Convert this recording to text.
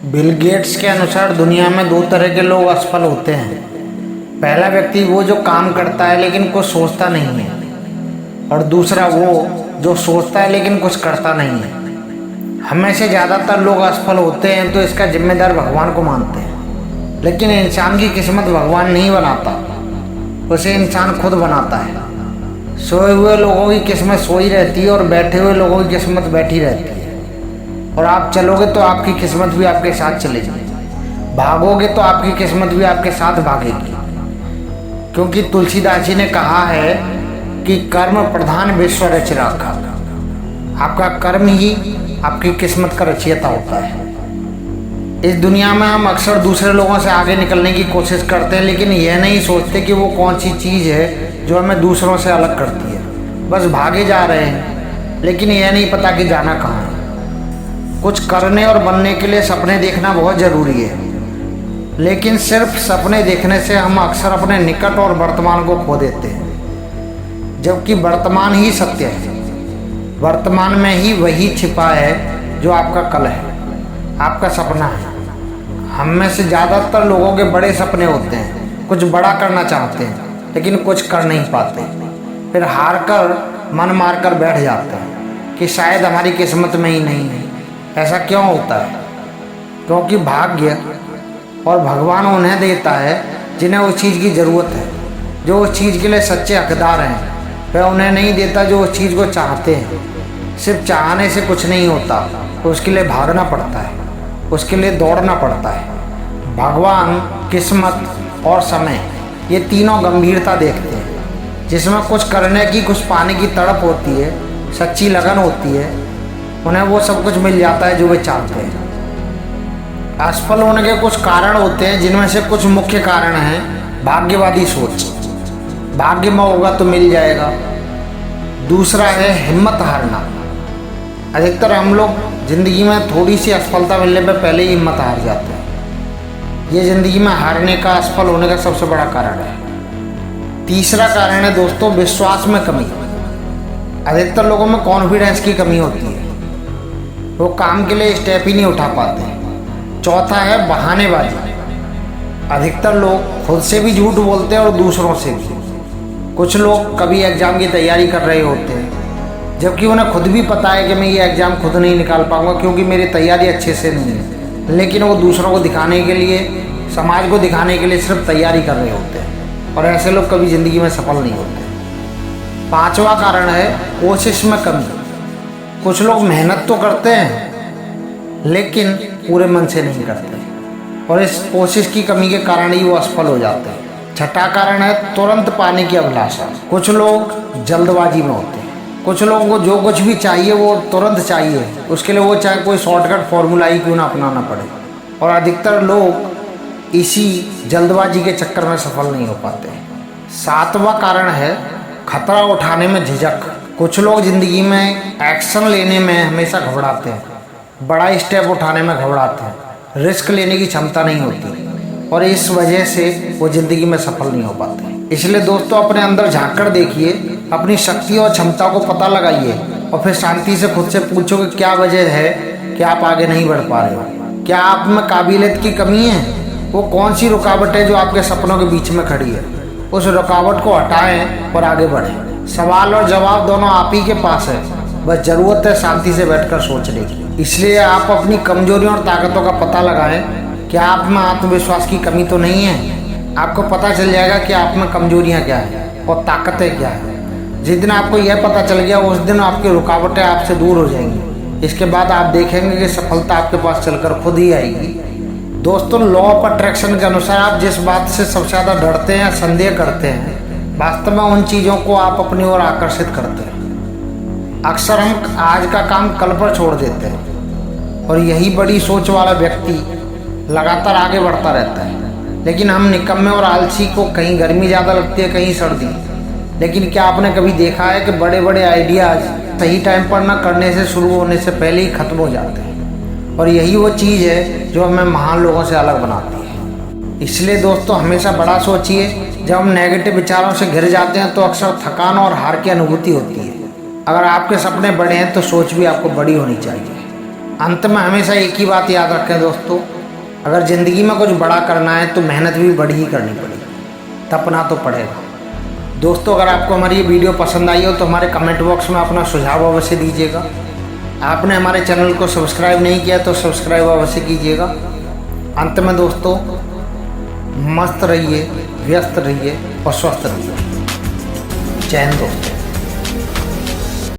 Bill Gates के अनुसार दुनिया में दो तरह के लोग असफल होते हैं। पहला व्यक्ति वो जो काम करता है लेकिन कुछ सोचता नहीं है, और दूसरा वो जो सोचता है लेकिन कुछ करता नहीं है। हमें से ज़्यादातर लोग असफल होते हैं तो इसका जिम्मेदार भगवान को मानते हैं, लेकिन इंसान की किस्मत भगवान नहीं बनाता, उसे इंसान खुद बनाता है। सोए हुए लोगों की किस्मत सोई रहती है और बैठे हुए लोगों की किस्मत बैठी रहती है। और आप चलोगे तो आपकी किस्मत भी आपके साथ चलेगी, भागोगे तो आपकी किस्मत भी आपके साथ भागेगी। क्योंकि तुलसीदास जी ने कहा है कि कर्म प्रधान विश्व रच राखा। आपका कर्म ही आपकी किस्मत का रचयिता होता है। इस दुनिया में हम अक्सर दूसरे लोगों से आगे निकलने की कोशिश करते हैं, लेकिन यह नहीं सोचते कि वो कौन सी चीज़ है जो हमें दूसरों से अलग करती है। बस भागे जा रहे हैं, लेकिन यह नहीं पता कि जाना कहाँ है। कुछ करने और बनने के लिए सपने देखना बहुत ज़रूरी है, लेकिन सिर्फ सपने देखने से हम अक्सर अपने निकट और वर्तमान को खो देते हैं, जबकि वर्तमान ही सत्य है। वर्तमान में ही वही छिपा है जो आपका कल है, आपका सपना है। हम में से ज़्यादातर लोगों के बड़े सपने होते हैं, कुछ बड़ा करना चाहते हैं लेकिन कुछ कर नहीं पाते, फिर हार कर मन मार कर बैठ जाते हैं कि शायद हमारी किस्मत में ही नहीं है। ऐसा क्यों होता है? क्योंकि भाग्य और भगवान उन्हें देता है जिन्हें उस चीज़ की ज़रूरत है, जो उस चीज़ के लिए सच्चे हकदार हैं। वह उन्हें नहीं देता जो उस चीज़ को चाहते हैं। सिर्फ चाहने से कुछ नहीं होता, तो उसके लिए भागना पड़ता है, उसके लिए दौड़ना पड़ता है। भगवान, किस्मत और समय, ये तीनों गंभीरता देखते हैं। जिसमें कुछ करने की, कुछ पाने की तड़प होती है, सच्ची लगन होती है, उन्हें वो सब कुछ मिल जाता है जो वे चाहते हैं। असफल होने के कुछ कारण होते हैं, जिनमें से कुछ मुख्य कारण हैं भाग्यवादी सोच, भाग्य में होगा तो मिल जाएगा। दूसरा है हिम्मत हारना। अधिकतर हम लोग ज़िंदगी में थोड़ी सी असफलता मिलने पर पहले ही हिम्मत हार जाते हैं। ये ज़िंदगी में हारने का, असफल होने का सबसे बड़ा कारण है। तीसरा कारण है दोस्तों विश्वास में कमी। अधिकतर लोगों में कॉन्फिडेंस की कमी होती है, वो काम के लिए स्टेप ही नहीं उठा पाते। चौथा है बहानेबाजी। अधिकतर लोग खुद से भी झूठ बोलते हैं और दूसरों से भी। कुछ लोग कभी एग्ज़ाम की तैयारी कर रहे होते हैं, जबकि उन्हें खुद भी पता है कि मैं ये एग्ज़ाम खुद नहीं निकाल पाऊंगा क्योंकि मेरी तैयारी अच्छे से नहीं है, लेकिन वो दूसरों को दिखाने के लिए, समाज को दिखाने के लिए सिर्फ तैयारी कर रहे होते हैं, और ऐसे लोग कभी ज़िंदगी में सफल नहीं होते। पांचवा कारण है कोशिश में कमी। कुछ लोग मेहनत तो करते हैं लेकिन पूरे मन से नहीं करते, और इस कोशिश की कमी के कारण ही वो असफल हो जाते हैं। छठा कारण है तुरंत पाने की अभिलाषा। कुछ लोग जल्दबाजी में होते हैं। कुछ लोगों को जो कुछ भी चाहिए वो तुरंत चाहिए, उसके लिए वो चाहे कोई शॉर्टकट फॉर्मूला ही क्यों ना अपनाना पड़े, और अधिकतर लोग इसी जल्दबाजी के चक्कर में सफल नहीं हो पाते। सातवां कारण है खतरा उठाने में झिझक। कुछ लोग ज़िंदगी में एक्शन लेने में हमेशा घबराते हैं, बड़ा स्टेप उठाने में घबराते हैं, रिस्क लेने की क्षमता नहीं होती, और इस वजह से वो ज़िंदगी में सफल नहीं हो पाते। इसलिए दोस्तों अपने अंदर झांक कर देखिए, अपनी शक्ति और क्षमता को पता लगाइए, और फिर शांति से खुद से पूछो कि क्या वजह है कि आप आगे नहीं बढ़ पा रहे हो। क्या आप में काबिलियत की कमी है? वो कौन सी रुकावट है जो आपके सपनों के बीच में खड़ी है? उस रुकावट को हटाएं और आगे बढ़ें। सवाल और जवाब दोनों आप ही के पास है, बस ज़रूरत है शांति से बैठकर सोचने की। इसलिए आप अपनी कमजोरियों और ताकतों का पता लगाएं। क्या आप में आत्मविश्वास की कमी तो नहीं है? आपको पता चल जाएगा कि आप में कमजोरियां क्या हैं और ताकतें क्या हैं। जिस दिन आपको यह पता चल गया, उस दिन आपकी रुकावटें आपसे दूर हो जाएंगी। इसके बाद आप देखेंगे कि सफलता आपके पास चलकर खुद ही आएगी। दोस्तों लॉ ऑफ अट्रैक्शन के अनुसार आप जिस बात से सबसे ज़्यादा डरते हैं, संदेह करते हैं, वास्तव में उन चीज़ों को आप अपनी ओर आकर्षित करते हैं। अक्सर हम आज का काम कल पर छोड़ देते हैं, और यही बड़ी सोच वाला व्यक्ति लगातार आगे बढ़ता रहता है। लेकिन हम निकम्मे और आलसी को कहीं गर्मी ज़्यादा लगती है, कहीं सर्दी। लेकिन क्या आपने कभी देखा है कि बड़े बड़े आइडियाज़ सही टाइम पर न करने से, शुरू होने से पहले ही ख़त्म हो जाते हैं, और यही वो चीज़ है जो हमें महान लोगों से अलग बनाती है। इसलिए दोस्तों हमेशा बड़ा सोचिए। जब हम नेगेटिव विचारों से घिर जाते हैं तो अक्सर थकान और हार की अनुभूति होती है। अगर आपके सपने बड़े हैं तो सोच भी आपको बड़ी होनी चाहिए। अंत में हमेशा एक ही बात याद रखें दोस्तों, अगर ज़िंदगी में कुछ बड़ा करना है तो मेहनत भी बड़ी ही करनी पड़ेगी, तपना तो पड़ेगा। दोस्तों, अगर आपको हमारी ये वीडियो पसंद आई हो तो हमारे कमेंट बॉक्स में अपना सुझाव अवश्य दीजिएगा। आपने हमारे चैनल को सब्सक्राइब नहीं किया तो सब्सक्राइब अवश्य कीजिएगा। अंत में दोस्तों, मस्त रहिए, व्यस्त रहिए और स्वस्थ रहिए। जय हिंद दोस्तों।